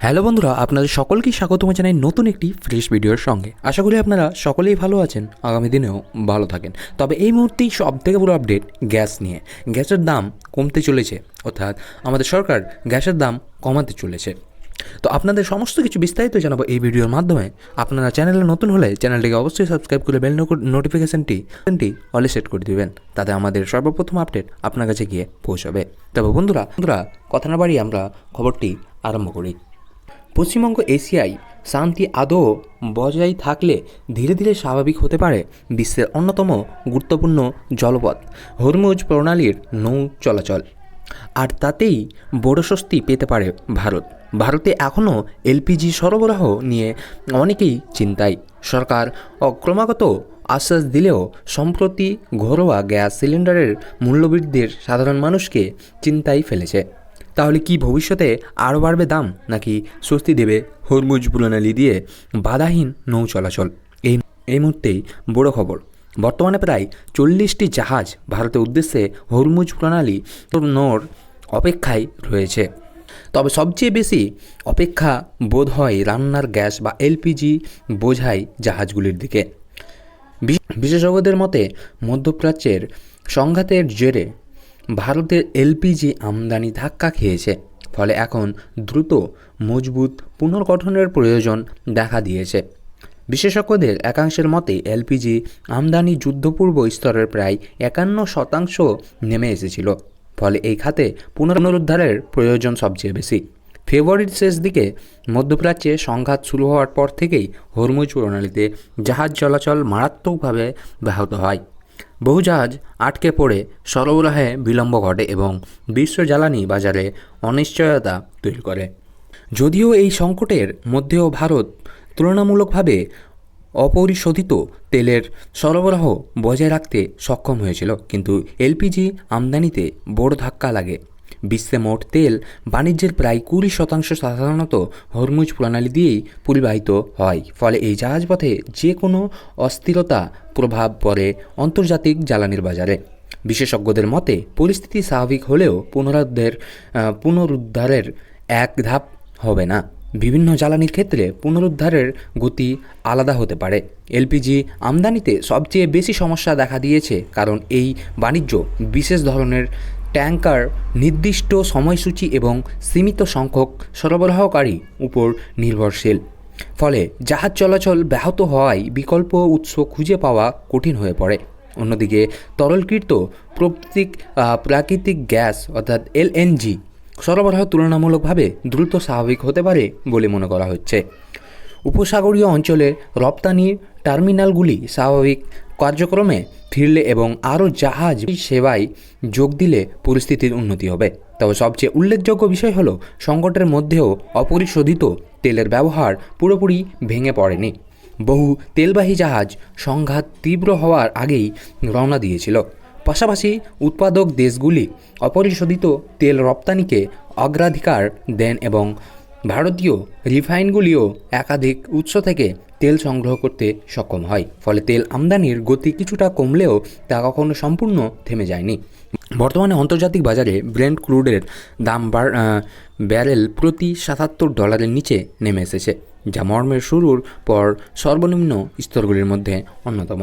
Hello বন্ধুরা, আপনাদের সকলকেই স্বাগতম জানাই নতুন একটি ফ্রেশ ভিডিওর সঙ্গে। আশা করি আপনারা সকলেই ভালো আছেন, আগামী দিনেও ভালো থাকেন। তবে এই মুহূর্তেই সবথেকে বড় আপডেট গ্যাস নিয়ে। গ্যাসের দাম কমতে চলেছে, অর্থাৎ আমাদের সরকার গ্যাসের দাম কমাতে চলেছে। তো আপনাদের সমস্ত কিছু বিস্তারিত জানাবো এই ভিডিওর মাধ্যমে। আপনারা চ্যানেলে নতুন হলে চ্যানেলটিকে অবশ্যই সাবস্ক্রাইব করে বেল নোটিফিকেশনটি অলে সেট করে দেবেন, তাতে আমাদের সর্বপ্রথম আপডেট আপনার কাছে গিয়ে পৌঁছাবে। তবে বন্ধুরা কথা না বাড়িয়ে আমরা খবরটি আরম্ভ করি। পশ্চিমবঙ্গ এশিয়ায় শান্তি আদৌ বজায় থাকলে ধীরে ধীরে স্বাভাবিক হতে পারে বিশ্বের অন্যতম গুরুত্বপূর্ণ জলপথ হরমুজ প্রণালীর নৌ চলাচল। আর তাতেই বড় স্বস্তি পেতে পারে ভারতে এখনও এলপিজি সরবরাহ নিয়ে অনেকেই চিন্তায়। সরকার ক্রমাগত আশ্বাস দিলেও সম্প্রতি ঘরোয়া গ্যাস সিলিন্ডারের মূল্যবৃদ্ধির সাধারণ মানুষকে চিন্তায় ফেলেছে। তাহলে কি ভবিষ্যতে আরও বাড়বে দাম, নাকি স্বস্তি দেবে হরমুজ প্রণালী দিয়ে বাধাহীন নৌ চলাচল? এই মুহূর্তেই বড় খবর। বর্তমানে প্রায় 40টি জাহাজ ভারতের উদ্দেশ্যে হরমুজ প্রণালী নৌর অপেক্ষায় রয়েছে। তবে সবচেয়ে বেশি অপেক্ষা বোধ হয় রান্নার গ্যাস বা এলপিজি বোঝাই জাহাজগুলির দিকে। বিশেষজ্ঞদের মতে মধ্যপ্রাচ্যের সংঘাতের জেরে ভারতের এলপিজি আমদানি ধাক্কা খেয়েছে, ফলে এখন দ্রুত মজবুত পুনর্গঠনের প্রয়োজন দেখা দিয়েছে। বিশেষজ্ঞদের একাংশের মতে এলপিজি আমদানি যুদ্ধপূর্ব স্তরের প্রায় 51% নেমে এসেছিল, ফলে এই খাতে পুনরুদ্ধারের প্রয়োজন সবচেয়ে বেশি। ফেব্রুয়ারির শেষ দিকে মধ্যপ্রাচ্যে সংঘাত শুরু হওয়ার পর থেকেই হরমুজ প্রণালীতে জাহাজ চলাচল মারাত্মকভাবে ব্যাহত হয়। বহু জাহাজ আটকে পড়ে সরবরাহে বিলম্ব ঘটে এবং বিশ্ব জ্বালানি বাজারে অনিশ্চয়তা তৈরি করে। যদিও এই সংকটের মধ্যেও ভারত তুলনামূলকভাবে অপরিশোধিত তেলের সরবরাহ বজায় রাখতে সক্ষম হয়েছিল, কিন্তু এলপিজি আমদানিতে বড় ধাক্কা লাগে। বিশ্বে মোট তেল বাণিজ্যের প্রায় 20% সাধারণত হরমুজ প্রণালী দিয়েই পরিবাহিত হয়, ফলে এই জাহাজপথে যে কোনো অস্থিরতা প্রভাব পড়ে আন্তর্জাতিক জ্বালানির বাজারে। বিশেষজ্ঞদের মতে পরিস্থিতি স্বাভাবিক হলেও পুনরুদ্ধারের এক ধাপ হবে না। বিভিন্ন জ্বালানির ক্ষেত্রে পুনরুদ্ধারের গতি আলাদা হতে পারে। এলপিজি আমদানিতে সবচেয়ে বেশি সমস্যা দেখা দিয়েছে, কারণ এই বাণিজ্য বিশেষ ধরনের ট্যাঙ্কার, নির্দিষ্ট সময়সূচি এবং সীমিত সংখ্যক সরবরাহকারী উপর নির্ভরশীল। ফলে জাহাজ চলাচল ব্যাহত হওয়ায় বিকল্প উৎস খুঁজে পাওয়া কঠিন হয়ে পড়ে। অন্যদিকে তরলকৃত প্রাকৃতিক গ্যাস অর্থাৎ এলএনজি সরবরাহ তুলনামূলকভাবে দ্রুত স্বাভাবিক হতে পারে বলে মনে করা হচ্ছে। উপসাগরীয় অঞ্চলে রপ্তানি টার্মিনালগুলি স্বাভাবিক কার্যক্রমে ফিরলে এবং আরও জাহাজ সেবায় যোগ দিলে পরিস্থিতির উন্নতি হবে। তবে সবচেয়ে উল্লেখযোগ্য বিষয় হলো সংকটের মধ্যেও অপরিশোধিত তেলের ব্যবহার পুরোপুরি ভেঙে পড়েনি। বহু তেলবাহী জাহাজ সংঘাত তীব্র হওয়ার আগেই রওনা দিয়েছিল। পাশাপাশি উৎপাদক দেশগুলি অপরিশোধিত তেল রপ্তানিকে অগ্রাধিকার দেন এবং ভারতীয় রিফাইনগুলিও একাধিক উৎস থেকে তেল সংগ্রহ করতে সক্ষম হয়। ফলে তেল আমদানির গতি কিছুটা কমলেও তা কখনো সম্পূর্ণ থেমে যায়নি। বর্তমানে আন্তর্জাতিক বাজারে ব্রেন্ট ক্রুডের দাম ব্যারেল প্রতি $77 নিচে নেমে এসেছে, যা মর্মের শুরুর পর সর্বনিম্ন স্তরগুলির মধ্যে অন্যতম।